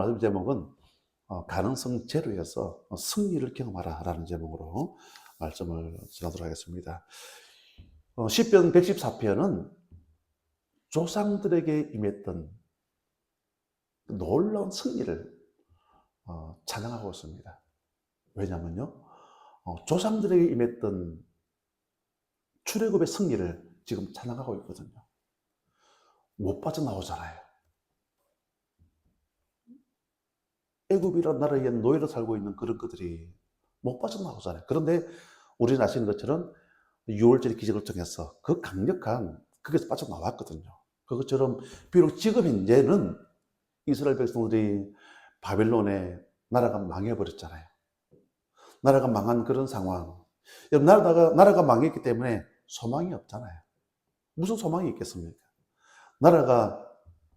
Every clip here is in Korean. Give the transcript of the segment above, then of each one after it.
말씀 제목은 가능성 제로에서 승리를 경험하라라는 제목으로 말씀을 전하도록 하겠습니다. 시편 114편은 조상들에게 임했던 놀라운 승리를 찬양하고 있습니다. 왜냐하면요, 조상들에게 임했던 출애굽의 승리를 지금 찬양하고 있거든요. 못 빠져나오잖아요. 애굽이라는 나라에 노예로 살고 있는 그런 것들이 못 빠져나오잖아요. 그런데 우리는 아시는 것처럼 6월절의 기적을 통해서 그 강력한 거기서 빠져나왔거든요. 그것처럼 비록 지금 현재는 이스라엘 백성들이 바벨론에 나라가 망해버렸잖아요. 나라가 망한 그런 상황. 나라가 망했기 때문에 소망이 없잖아요. 무슨 소망이 있겠습니까? 나라가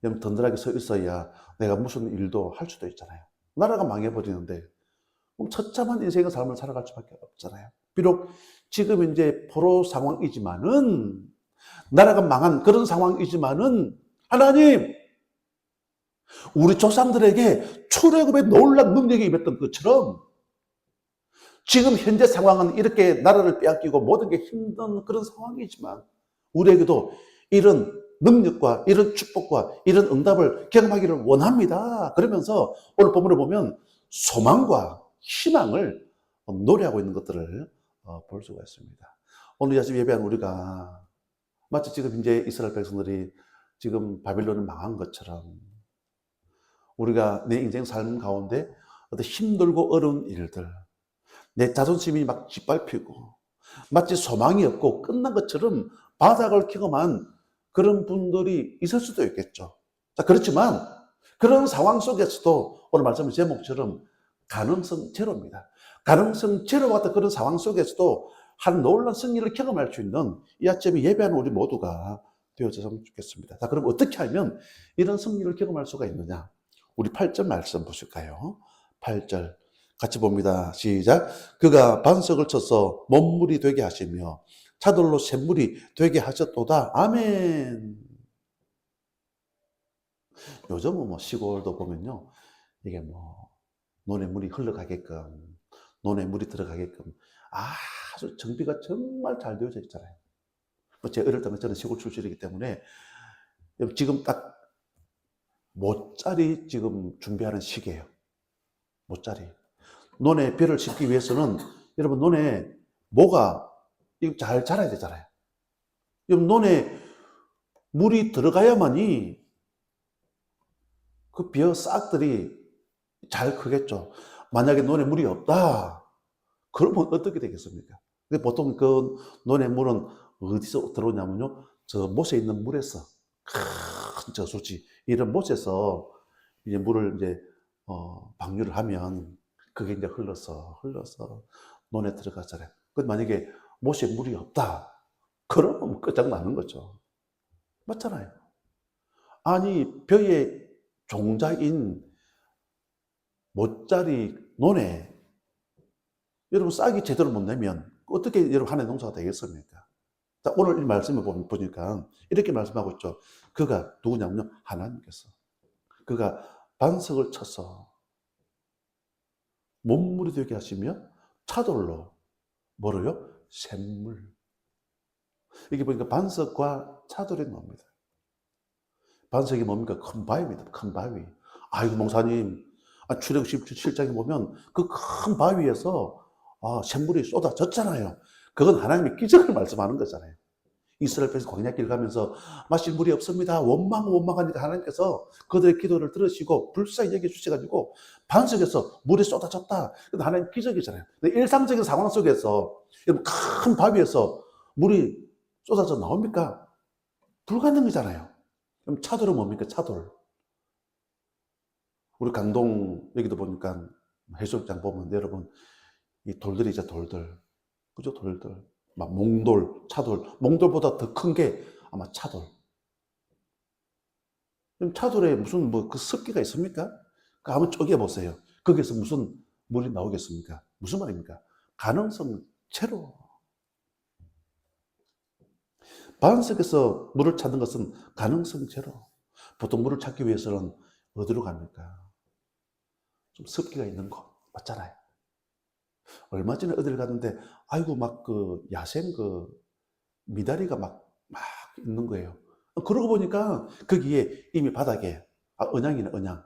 든든하게 서 있어야 내가 무슨 일도 할 수도 있잖아요. 나라가 망해버리는데 그럼 처참한 인생의 삶을 살아갈 수밖에 없잖아요. 비록 지금 이제 포로 상황이지만은, 나라가 망한 그런 상황이지만은, 하나님, 우리 조상들에게 출애굽의 놀라운 능력이 임했던 것처럼 지금 현재 상황은 이렇게 나라를 빼앗기고 모든 게 힘든 그런 상황이지만 우리에게도 이런 능력과 이런 축복과 이런 응답을 경험하기를 원합니다. 그러면서 오늘 본문을 보면 소망과 희망을 노래하고 있는 것들을 볼 수가 있습니다. 오늘 아침 예배한 우리가 마치 지금 이제 이스라엘 백성들이 지금 바빌론을 망한 것처럼 우리가 내 인생 삶 가운데 어떤 힘들고 어려운 일들, 내 자존심이 막 짓밟히고 마치 소망이 없고 끝난 것처럼 바닥을 경험한 그런 분들이 있을 수도 있겠죠. 자, 그렇지만 그런 상황 속에서도 오늘 말씀 제목처럼 가능성 제로입니다. 가능성 제로와 같은 그런 상황 속에서도 한 놀라운 승리를 경험할 수 있는 이 아침에 예배하는 우리 모두가 되어졌으면 좋겠습니다. 자, 그럼 어떻게 하면 이런 승리를 경험할 수가 있느냐? 우리 8절 말씀 보실까요? 8절 같이 봅니다. 시작. 그가 반석을 쳐서 mon물이 되게 하시며 차돌로 샘물이 되게 하셨도다. 아멘. 요즘은 뭐 시골도 보면요, 이게 뭐 논에 물이 흘러가게끔, 논에 물이 들어가게끔 아주 정비가 정말 잘 되어져 있잖아요. 제 어릴 때는 저는 시골 출신이기 때문에 지금 딱 모짜리 지금 준비하는 시기예요. 모짜리. 논에 벼를 심기 위해서는 여러분 논에 뭐가 잘 자라야 되잖아요. 여러분 논에 물이 들어가야만이 그 벼 싹들이 잘 크겠죠. 만약에 논에 물이 없다, 그러면 어떻게 되겠습니까? 근데 보통 그 논에 물은 어디서 들어오냐면요, 저 못에 있는 물에서, 큰 저수지, 이런 못에서 이제 물을 이제 방류를 하면 그게 이제 흘러서 논에 들어가잖아요. 그 만약에 못에 물이 없다, 그러면 끝장나는 거죠. 맞잖아요. 아니, 벼의 종자인 못자리 논에 여러분 싹이 제대로 못 내면 어떻게 여러분 한 해 농사가 되겠습니까? 자, 오늘 이 말씀을 보니까 이렇게 말씀하고 있죠. 그가 누구냐면요, 하나님께서. 그가 반석을 쳐서 mon물이 되게 하시며 차돌로 뭐로요? 샘물. 이게 보니까 반석과 차돌이 뭡니다. 반석이 뭡니까? 큰 바위입니다. 큰 바위. 아이고 목사님, 출애굽 17장에 보면 그 큰 바위에서 샘물이 쏟아졌잖아요. 그건 하나님의 기적을 말씀하는 거잖아요. 이스라엘 백성 광야길 가면서 마실 물이 없습니다. 원망하니까 하나님께서 그들의 기도를 들으시고 불쌍히 여겨주셔가지고 반석에서 물이 쏟아졌다. 근데 하나님 기적이잖아요. 근데 일상적인 상황 속에서 큰 바위에서 물이 쏟아져 나옵니까? 불가능이잖아요. 그럼 차돌은 뭡니까? 차돌. 우리 강동 여기도 보니까 해수욕장 보면 여러분 이 돌들이 이제 돌들, 그죠? 돌들. 막 몽돌, 차돌. 몽돌보다 더 큰 게 아마 차돌. 그럼 차돌에 무슨 뭐 그 습기가 있습니까? 그 한번 쪼개보세요. 거기서 무슨 물이 나오겠습니까? 무슨 말입니까? 가능성 제로. 반석에서 물을 찾는 것은 가능성 제로. 보통 물을 찾기 위해서는 어디로 갑니까? 좀 습기가 있는 곳 맞잖아요. 얼마 전에 어딜 갔는데 아이고 막 그 야생 그 미다리가 막 있는 거예요. 그러고 보니까 거기에 이미 바닥에 언양이네 언양.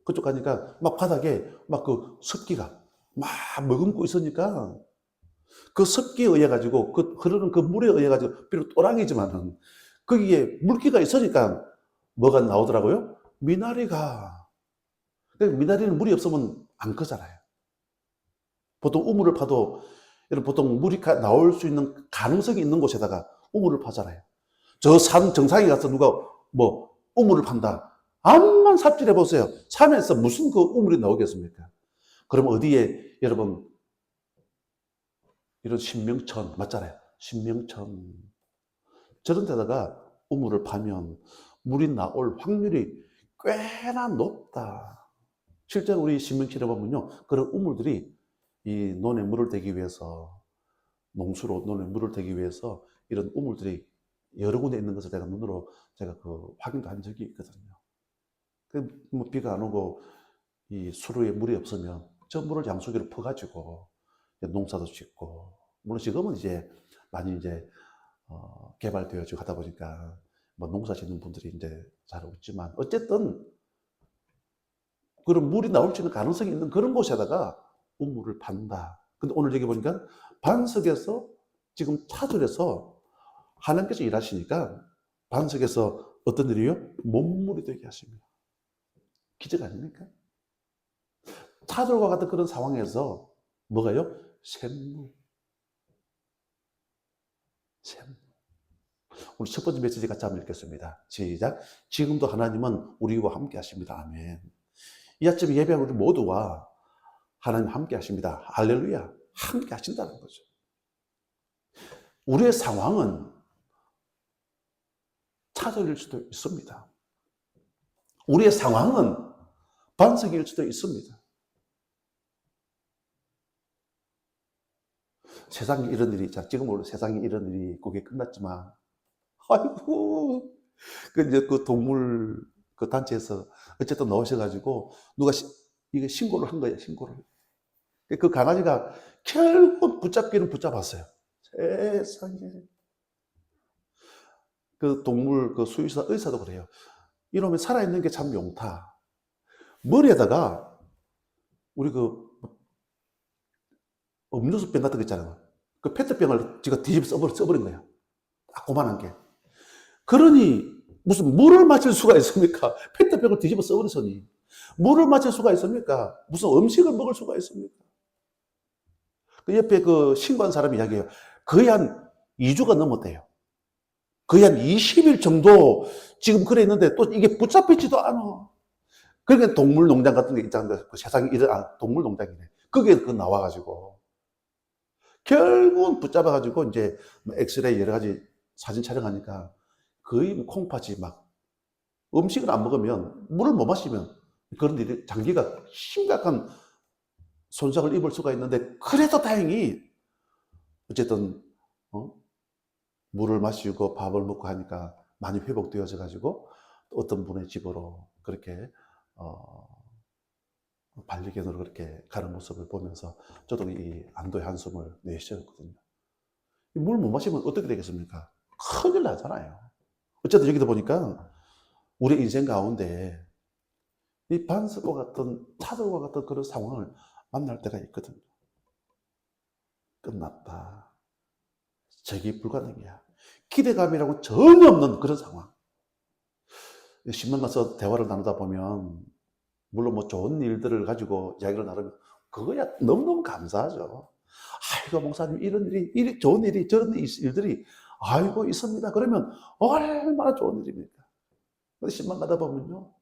그쪽 가니까 막 바닥에 막 그 습기가 막 머금고 있으니까 그 습기에 의해 가지고 그 흐르는 그 물에 의해 가지고 비록 또랑이지만은 거기에 물기가 있으니까 뭐가 나오더라고요? 미나리가. 미나리는 물이 없으면 안 크잖아요. 보통 우물을 파도 여러분 보통 물이 나올 수 있는 가능성이 있는 곳에다가 우물을 파잖아요. 저 산 정상에 가서 누가 뭐 우물을 판다. 암만 삽질해 보세요. 산에서 무슨 그 우물이 나오겠습니까? 그럼 어디에 여러분 이런 신명천 맞잖아요. 신명천 저런 데다가 우물을 파면 물이 나올 확률이 꽤나 높다. 실제로 우리 신명천에 보면요. 그런 우물들이 이 논에 물을 대기 위해서 농수로 논에 물을 대기 위해서 이런 우물들이 여러 군데 있는 것을 내가 눈으로 제가 그 확인도 한 적이 있거든요. 뭐 비가 안 오고 이 수로에 물이 없으면 저 물을 양수기로 퍼가지고 농사도 짓고 물론 지금은 이제 많이 이제 개발되어지고 하다 보니까 뭐 농사 짓는 분들이 이제 잘 없지만 어쨌든 그런 물이 나올 수 있는 가능성이 있는 그런 곳에다가 우물을 판다. 근데 오늘 여기 보니까 반석에서 지금 차들에서 하나님께서 일하시니까 반석에서 어떤 일이요? 몸물이 되게 하십니다. 기적 아닙니까? 차들과 같은 그런 상황에서 뭐가요? 샘물. 샘물. 우리 첫 번째 메시지 같이 한번 읽겠습니다. 시작. 지금도 하나님은 우리와 함께 하십니다. 아멘. 이 아침 예배한 우리 모두와 하나님 함께 하십니다. 할렐루야. 함께 하신다는 거죠. 우리의 상황은 차들일 수도 있습니다. 우리의 상황은 반석일 수도 있습니다. 세상에 이런 일이, 지금 물론 세상에 이런 일이 그게 끝났지만, 아이고, 이제 그 동물 그 단체에서 어쨌든 나오셔가지고 누가 이거 신고를 한 거예요, 신고를. 그 강아지가 결국 붙잡기는 붙잡았어요. 세상에. 그 동물 그 수의사 의사도 그래요. 이놈이 살아있는 게 참 용타. 머리에다가 우리 그 음료수 병 같은 거 있잖아요. 그 페트병을 지가 뒤집어 써버린 거야. 조그만한 게. 그러니 무슨 물을 마실 수가 있습니까? 페트병을 뒤집어 써버렸으니. 물을 마실 수가 있습니까? 무슨 음식을 먹을 수가 있습니까? 그 옆에 그 신고한 사람이 이야기해요. 거의 한 2주가 넘었대요. 거의 한 20일 정도 지금 그래 있는데 또 이게 붙잡히지도 않아. 그러니까 동물농장 같은 게 있잖아요. 그 세상에 동물농장이네. 거기에 그 나와가지고. 결국은 붙잡아가지고 이제 엑스레이 여러 가지 사진 촬영하니까 거의 뭐 콩팥이 막 음식을 안 먹으면 물을 못 마시면 그런 일이 장기가 심각한 손상을 입을 수가 있는데 그래도 다행히 어쨌든 물을 마시고 밥을 먹고 하니까 많이 회복되어져 가지고 어떤 분의 집으로 그렇게 반려견으로 그렇게 가는 모습을 보면서 저도 이 안도의 한숨을 내쉬었거든요. 물 못 마시면 어떻게 되겠습니까? 큰일 나잖아요. 어쨌든 여기도 보니까 우리 인생 가운데 이 반석과 같은 차들과 같은 그런 상황을 만날 때가 있거든요. 끝났다. 저게 불가능이야. 기대감이라고 전혀 없는 그런 상황. 신문 가서 대화를 나누다 보면 물론 뭐 좋은 일들을 가지고 이야기를 나누면 그거야 너무너무 감사하죠. 아이고 목사님 이런 일이 좋은 일이 저런 일들이 아이고 있습니다. 그러면 얼마나 좋은 일입니까? 근데 신문 가다 보면요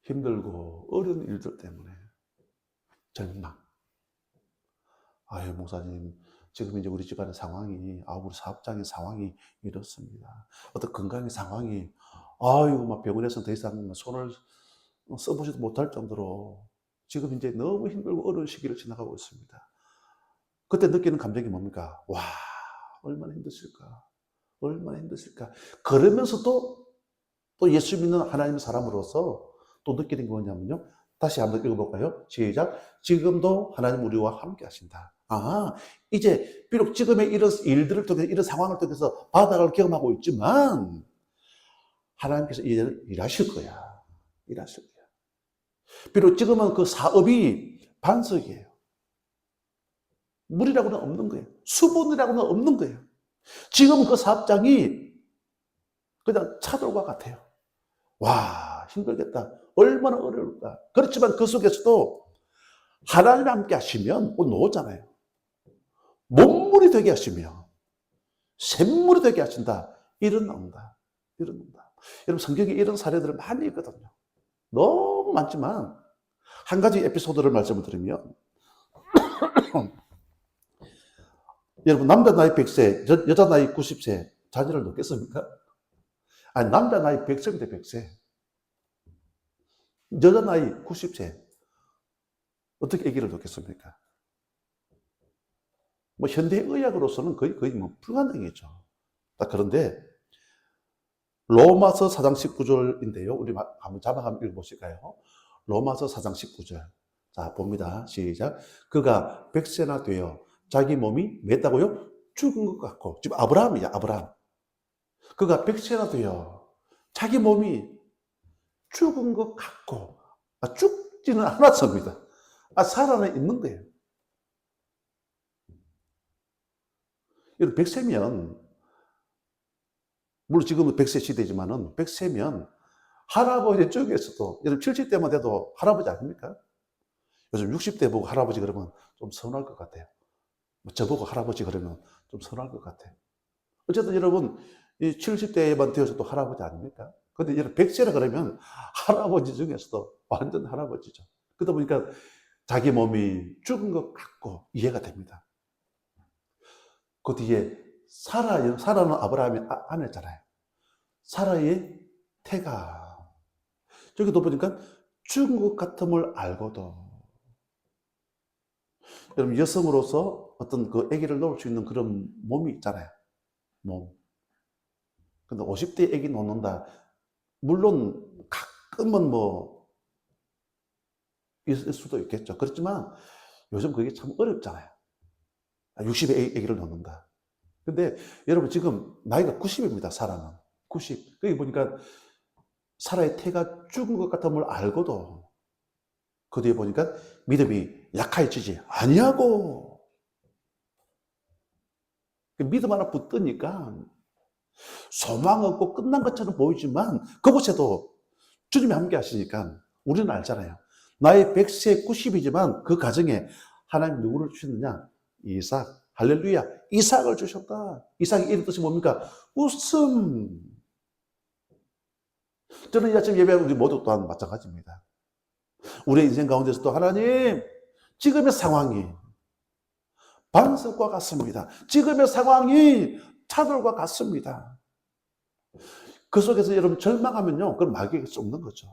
힘들고 어려운 일들 때문에 절망. 아유 목사님 지금 이제 우리 집안의 상황이 우리 사업장의 상황이 이렇습니다. 어떤 건강의 상황이 아유 막 병원에서 더 이상 손을 써보지도 못할 정도로 지금 이제 너무 힘들고 어려운 시기를 지나가고 있습니다. 그때 느끼는 감정이 뭡니까? 와, 얼마나 힘드실까? 얼마나 힘드실까? 그러면서도 또 예수 믿는 하나님의 사람으로서 또 느끼는 게 뭐냐면요. 다시 한번 읽어볼까요? 시작. 지금도 하나님 우리와 함께 하신다. 아, 이제 비록 지금의 이런 일들을 통해서 이런 상황을 통해서 바닥을 경험하고 있지만 하나님께서 이제는 일하실 거야. 일하실 거야. 비록 지금은 그 사업이 반석이에요. 물이라고는 없는 거예요. 수분이라고는 없는 거예요. 지금 그 사업장이 그냥 차돌과 같아요. 와, 힘들겠다. 얼마나 어려울까. 그렇지만 그 속에서도 하나님 함께 하시면 곧 나오잖아요. 몸물이 되게 하시며 샘물이 되게 하신다. 일어납니다. 일어납니다. 여러분 성경에 이런 사례들을 많이 있거든요. 너무 많지만 한 가지 에피소드를 말씀을 드리면 여러분 남자 나이 100세, 여자 나이 90세 자녀를 놓겠습니까? 아니 남자 나이 100세인데 100세 여자 나이 90세 어떻게 아기를 놓겠습니까? 뭐 현대의학으로서는 거의 뭐 불가능이죠. 그런데 로마서 4장 19절인데요. 우리 한번 자막 한번 읽어보실까요? 로마서 4장 19절. 자, 봅니다. 시작. 그가 100세나 되어 자기 몸이 맸다고요? 죽은 것 같고. 지금 아브라함이야, 아브라함. 그가 100세나 되어 자기 몸이 죽은 것 같고. 죽지는 않았습니다. 살아는 있는 거예요. 여러분, 100세면, 물론 지금은 100세 시대지만은, 100세면 할아버지 쪽에서도, 여러분 70대만 돼도 할아버지 아닙니까? 요즘 60대 보고 할아버지 그러면 좀 서운할 것 같아요. 저보고 할아버지 그러면 좀 서운할 것 같아요. 어쨌든 여러분, 이 70대만 되어서도 할아버지 아닙니까? 근데 여러분 100세라 그러면 할아버지 중에서도 완전 할아버지죠. 그러다 보니까 자기 몸이 죽은 것 같고 이해가 됩니다. 그 뒤에 사라는 아브라함의 아내잖아요. 사라의 태가. 저기도 보니까 죽은 것 같음을 알고도. 여러분, 여성으로서 어떤 그 아기를 놓을 수 있는 그런 몸이 있잖아요. 몸. 근데 50대 아기 놓는다. 물론 가끔은 뭐 있을 수도 있겠죠. 그렇지만 요즘 그게 참 어렵잖아요. 60의 아기를 놓는다. 근데 여러분 지금 나이가 90입니다. 사라는. 90. 거기 보니까 사라의 태가 죽은 것 같음을 알고도 그 뒤에 보니까 믿음이 약해지지 아니하고 믿음 하나 붙으니까 소망 없고 끝난 것처럼 보이지만 그곳에도 주님이 함께 하시니까 우리는 알잖아요. 나의 100세 90이지만 그 가정에 하나님 누구를 주셨느냐? 이삭. 할렐루야. 이삭을 주셨다. 이삭의 이름 뜻이 뭡니까? 웃음. 저는 이 아침 예배하는 우리 모두 또한 마찬가지입니다. 우리의 인생 가운데서도 하나님, 지금의 상황이 반석과 같습니다. 지금의 상황이 차돌과 같습니다. 그 속에서 여러분 절망하면요, 그건 마귀에게 쏟는 거죠.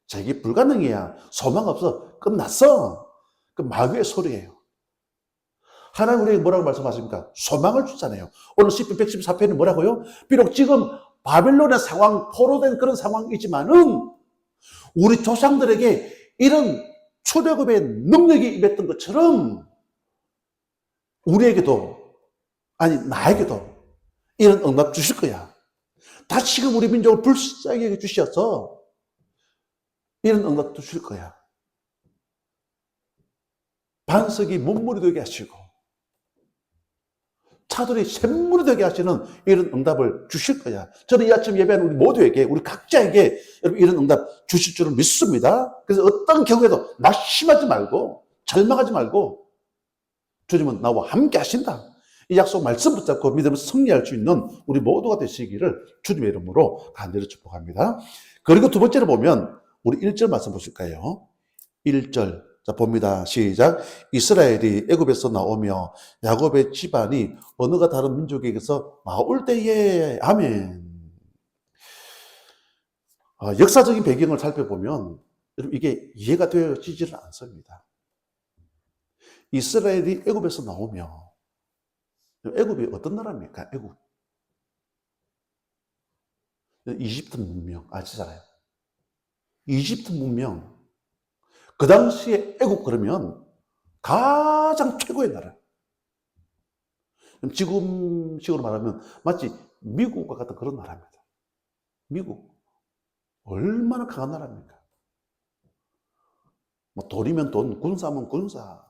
자기 불가능이야. 소망 없어. 끝났어. 그 마귀의 소리예요. 하나님 우리에게 뭐라고 말씀하십니까? 소망을 주잖아요. 오늘 시편 114편이 뭐라고요? 비록 지금 바벨론의 상황, 포로된 그런 상황이지만은 우리 조상들에게 이런 출애굽의 능력이 임했던 것처럼 우리에게도, 아니 나에게도 이런 응답 주실 거야. 다시금 우리 민족을 불쌍히 주셔서 이런 응답 주실 거야. 반석이 문물이 되게 하시고 차돌이 샘물이 되게 하시는 이런 응답을 주실 거야. 저는 이 아침 예배하는 우리 모두에게, 우리 각자에게 여러분 이런 응답 주실 줄을 믿습니다. 그래서 어떤 경우에도 낙심하지 말고 절망하지 말고 주님은 나와 함께 하신다. 이 약속 말씀 붙잡고 믿음을 승리할 수 있는 우리 모두가 되시기를 주님의 이름으로 간절히 축복합니다. 그리고 두 번째로 보면 우리 1절 말씀 보실까요? 1절. 자, 봅니다. 시작. 이스라엘이 애굽에서 나오며 야곱의 집안이 언어가 다른 민족에게서 나올 때에, 아멘. 역사적인 배경을 살펴보면 이게 이해가 되어지지는 않습니다. 이스라엘이 애굽에서 나오며, 애굽이 어떤 나라입니까? 애굽. 이집트 문명 아시잖아요. 이집트 문명. 그 당시에 애국 그러면 가장 최고의 나라. 지금식으로 말하면 마치 미국과 같은 그런 나라입니다. 미국. 얼마나 강한 나라입니까? 뭐 돈이면 돈, 군사면 군사.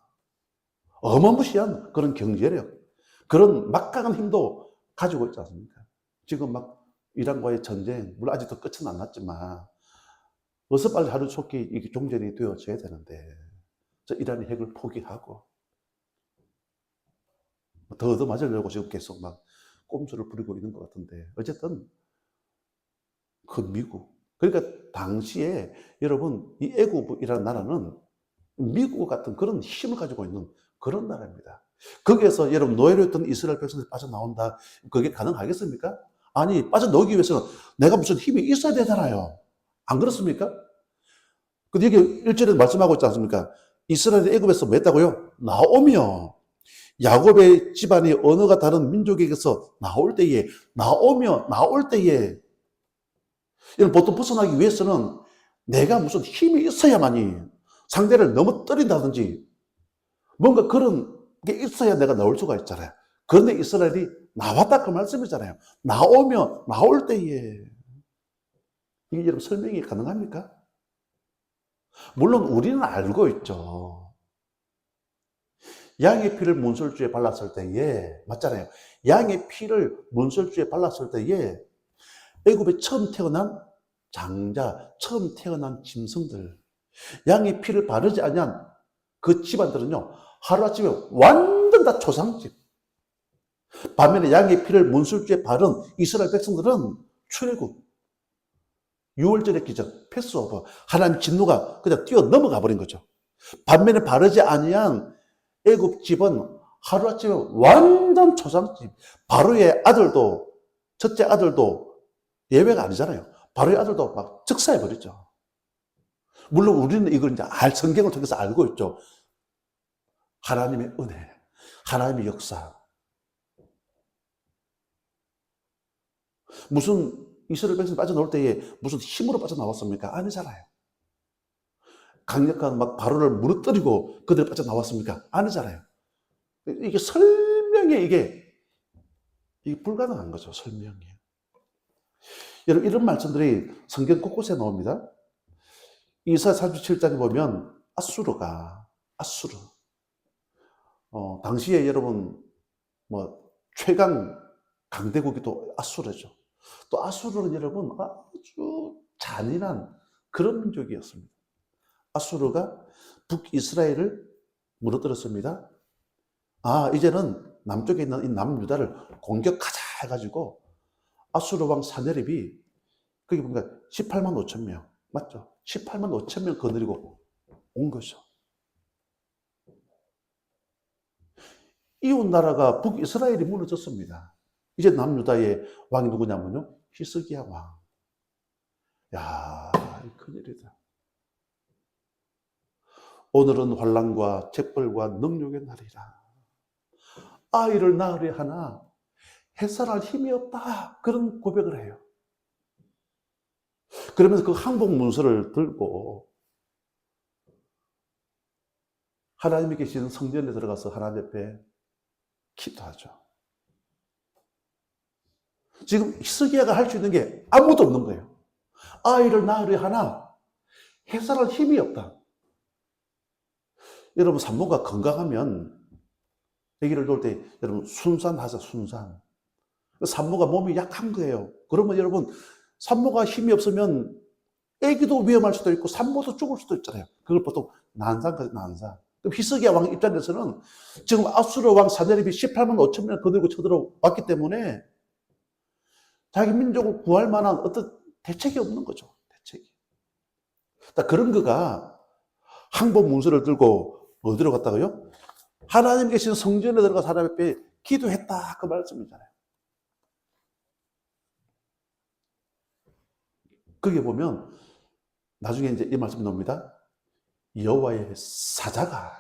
어마무시한 그런 경제력, 그런 막강한 힘도 가지고 있지 않습니까? 지금 막 이란과의 전쟁, 물론 아직도 끝은 안 났지만, 어서 빨리 하루 속히 이게 종전이 되어져야 되는데, 이란이 핵을 포기하고, 더 얻어맞으려고 지금 계속 막 꼼수를 부리고 있는 것 같은데, 어쨌든, 그 미국. 그러니까 당시에 여러분, 이 애국이라는 나라는 미국 같은 그런 힘을 가지고 있는 그런 나라입니다. 거기에서 여러분 노예로 했던 이스라엘 백성들이 빠져나온다. 그게 가능하겠습니까? 아니, 빠져나오기 위해서는 내가 무슨 힘이 있어야 되잖아요. 안 그렇습니까? 근데 여기 1절에 말씀하고 있지 않습니까? 이스라엘이 애굽에서 뭐 했다고요? 나오며 야곱의 집안이 언어가 다른 민족에게서 나올 때에 나올 때에 이런 보통 벗어나기 위해서는 내가 무슨 힘이 있어야만이 상대를 넘어뜨린다든지 뭔가 그런 게 있어야 내가 나올 수가 있잖아요. 그런데 이스라엘이 나왔다 그 말씀이잖아요. 나올 때에 이게 여러분 설명이 가능합니까? 물론 우리는 알고 있죠. 양의 피를 문설주에 발랐을 때에 맞잖아요. 양의 피를 문설주에 발랐을 때에 애굽에 처음 태어난 장자, 처음 태어난 짐승들, 양의 피를 바르지 아니한 그 집안들은요, 하루아침에 완전 다 초상집. 반면에 양의 피를 문술주에 바른 이스라엘 백성들은 출애굽, 6월절의 기적, 패스오버, 하나님 진노가 그냥 뛰어 넘어가 버린 거죠. 반면에 바르지 아니한 애굽 집은 하루아침에 완전 초상집. 바로의 아들도, 첫째 아들도 예외가 아니잖아요. 바로의 아들도 막 즉사해버렸죠. 물론 우리는 이걸 이제 성경을 통해서 알고 있죠. 하나님의 은혜, 하나님의 역사. 무슨 이스라엘 백성이 빠져나올 때에 무슨 힘으로 빠져나왔습니까? 아니잖아요. 강력한 막 바로를 무너뜨리고 그들이 빠져나왔습니까? 아니잖아요. 이게 설명이 이게 불가능한 거죠. 설명이. 여러분 이런 말씀들이 성경 곳곳에 나옵니다. 이사야 37장에 보면 아수르. 당시에 여러분 뭐 최강 강대국이 또 아수르죠. 또 아수르는 여러분 아주 잔인한 그런 민족이었습니다. 아수르가 북이스라엘을 무너뜨렸습니다. 이제는 남쪽에 있는 이 남유다를 공격하자 해가지고 아수르 왕 사네립이 그게 뭔가 18만 5천 명 맞죠? 18만 5천 명 거느리고 온 거죠. 이웃 나라가 북이스라엘이 무너졌습니다. 이제 남유다의 왕이 누구냐면요, 히스기야 왕. 야, 큰일이다. 오늘은 환난과 재벌과 능욕의 날이라. 아이를 낳으려 하나 해산할 힘이 없다. 그런 고백을 해요. 그러면서 그 항복 문서를 들고 하나님이 계시는 성전에 들어가서 하나님 옆에 기도하죠. 지금 히스기야가 할 수 있는 게 아무것도 없는 거예요. 아이를 낳으려 하나 해산할 힘이 없다. 여러분 산모가 건강하면 아기를 낳을 때 여러분 순산하자. 순산. 산모가 몸이 약한 거예요. 그러면 여러분 산모가 힘이 없으면 아기도 위험할 수도 있고 산모도 죽을 수도 있잖아요. 그걸 보통 난사까지 난사. 그럼 히스기야 왕 입장에서는 지금 아수르 왕 사네립이 18만 5천 명을 거느리고 쳐들어왔기 때문에 자기 민족을 구할 만한 어떤 대책이 없는 거죠. 대책이. 그런 그가 항복 문서를 들고 어디로 갔다고요? 하나님 계신 성전에 들어가서 하나님 앞에 기도했다. 그 말씀이잖아요. 거기에 보면 나중에 이제 이 말씀이 나옵니다. 여호와의 사자가,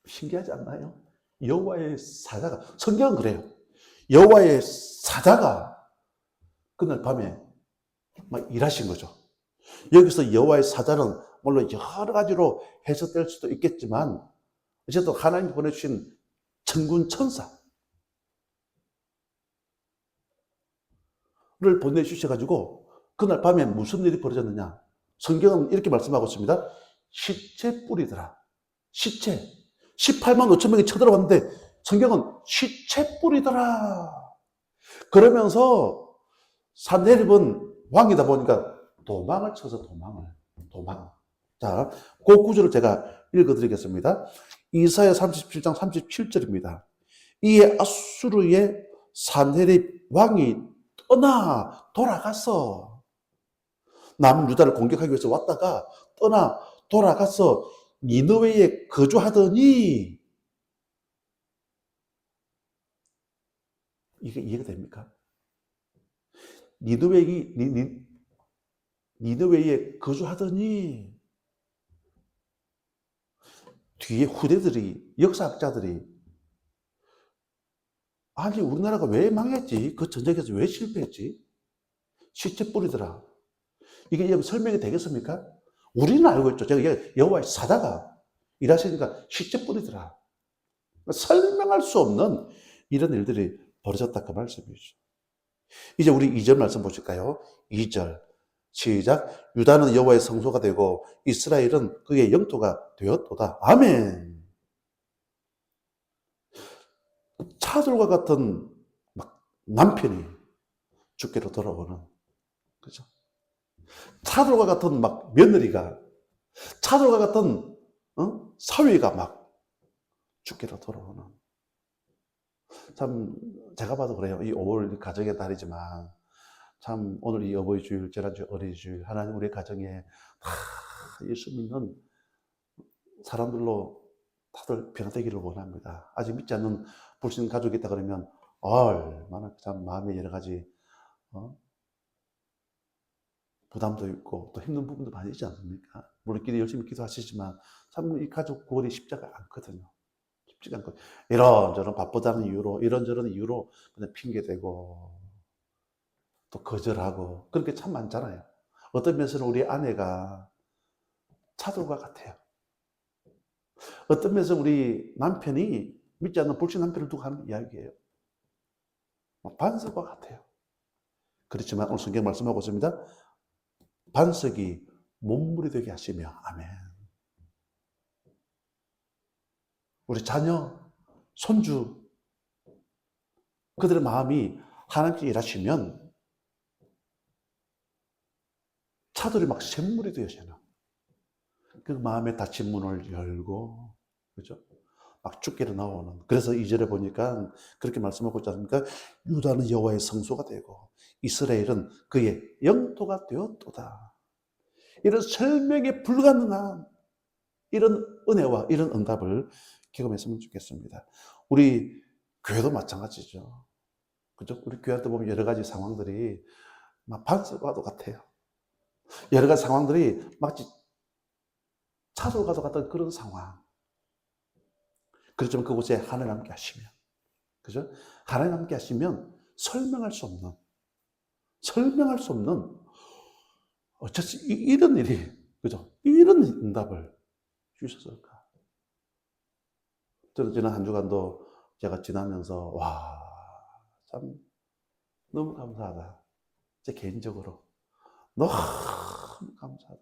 신기하지 않나요? 여호와의 사자가, 성경은 그래요. 여호와의 사자가 그날 밤에 막 일하신 거죠. 여기서 여호와의 사자는 물론 여러 가지로 해석될 수도 있겠지만 어쨌든 하나님이 보내주신 천군 천사를 보내주셔가지고 그날 밤에 무슨 일이 벌어졌느냐? 성경은 이렇게 말씀하고 있습니다. 시체 뿌리더라. 시체. 18만 5천 명이 쳐들어왔는데 성경은 시체 뿌리더라. 그러면서 산헤립은 왕이다 보니까 도망을 쳐서 도망. 자, 그 구절을 제가 읽어드리겠습니다. 이사야 37장 37절입니다. 이에 아수르의 산헤립 왕이 떠나 돌아갔어. 남유다를 공격하기 위해서 왔다가 떠나 돌아가서 니느웨에 거주하더니, 이게 이해가 됩니까? 니느웨에 거주하더니 뒤에 후대들이, 역사학자들이 아니 우리나라가 왜 망했지? 그 전쟁에서 왜 실패했지? 시체 뿌리더라. 이게 설명이 되겠습니까? 우리는 알고 있죠. 제가 여호와의 사자가 일하시니까 시체 뿌리더라. 설명할 수 없는 이런 일들이 벌어졌다 그 말씀이죠. 이제 우리 2절 말씀 보실까요? 2절 시작. 유다는 여호와의 성소가 되고 이스라엘은 그의 영토가 되었도다. 아멘. 차돌과 같은 남편이 주께로 돌아오는, 그죠? 차돌과 같은 며느리가, 차돌과 같은 사위가 주께로 돌아오는. 참 제가 봐도 그래요. 이 5월 가정의 달이지만 참 오늘 이 어버이 주일, 지난주 어린이 주일, 하나님 우리 가정에 예수 믿는 사람들로 다들 변화되기를 원합니다. 아직 믿지 않는 불신 가족이 있다 그러면 얼마나 참 마음에 여러 가지 부담도 있고 또 힘든 부분도 많이 있지 않습니까? 물론 열심히 기도하시지만 참 이 가족 구원이 쉽지가 않거든요. 쉽지가 않고 이런저런 바쁘다는 이유로, 이런저런 이유로 그냥 핑계대고 또 거절하고 그렇게 참 많잖아요. 어떤 면에서는 우리 아내가 차돌과 같아요. 어떤 면에서 우리 남편이 믿지 않는 불신 남편을 두고 하는 이야기예요. 반석과 같아요. 그렇지만 오늘 성경 말씀하고 있습니다. 반석이 몸물이 되게 하시며, 아멘. 우리 자녀, 손주, 그들의 마음이 하나님께 일하시면 차돌이 샘물이 되어져요. 그 마음에 닫힌 문을 열고, 그죠? 주께로 나오는. 그래서 2절에 보니까 그렇게 말씀하고 있지 않습니까? 유다는 여호와의 성소가 되고 이스라엘은 그의 영토가 되었도다. 이런 설명이 불가능한 이런 은혜와 이런 응답을 경험했으면 좋겠습니다. 우리 교회도 마찬가지죠. 그죠? 우리 교회도 보면 여러 가지 상황들이 반석과도 같아요. 여러 가지 상황들이 마치 차돌과도 같은 그런 상황. 그렇지만 그곳에 하나님 함께 하시면, 그죠? 하나님 함께 하시면 설명할 수 없는, 어쩌지 이런 일이, 그죠? 이런 응답을 주셨을까? 저는 지난 한 주간도 제가 지나면서, 참, 너무 감사하다. 제 개인적으로. 너무 감사하다.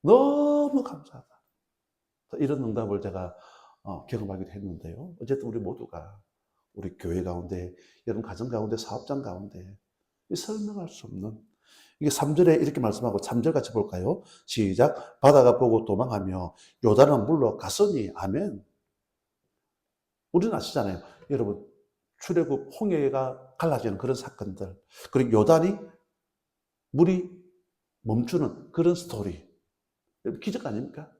너무 감사하다. 이런 응답을 제가 경험하기도 했는데요. 어쨌든 우리 모두가 우리 교회 가운데, 여러분 가정 가운데, 사업장 가운데 설명할 수 없는, 이게 3절에 이렇게 말씀하고 3절 같이 볼까요? 시작. 바다가 보고 도망하며 요단은 물러갔으니, 아멘. 우리는 아시잖아요. 여러분 출애굽 홍해가 갈라지는 그런 사건들, 그리고 요단이 물이 멈추는 그런 스토리, 기적 아닙니까?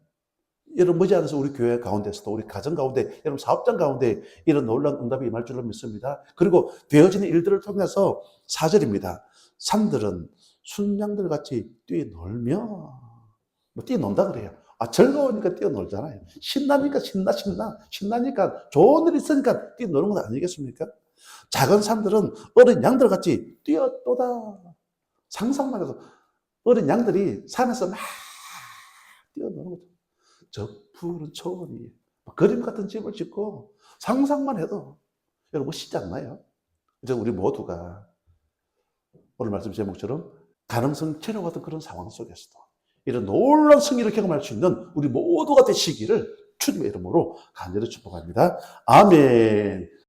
여러분 머지않아서 우리 교회 가운데서도, 우리 가정 가운데, 여러분 사업장 가운데 이런 놀라운 응답이 임할 줄로 믿습니다. 그리고 되어지는 일들을 통해서 4절입니다. 산들은 순양들 같이 뛰놀며, 뛰논다 그래요. 즐거우니까 뛰어놀잖아요. 신나니까 좋은 일 있으니까 뛰노는 건 아니겠습니까? 작은 산들은 어린 양들 같이 뛰어도다. 상상만 해도 어린 양들이 산에서 막 뛰어노는 거죠. 저 푸른 초원이 그림 같은 집을 짓고 상상만 해도 여러분 멋있지 않나요? 이제 우리 모두가 오늘 말씀 제목처럼 가능성 제로 같은 그런 상황 속에서도 이런 놀라운 승리를 경험할 수 있는 우리 모두가 되시기를 주님의 이름으로 간절히 축복합니다. 아멘.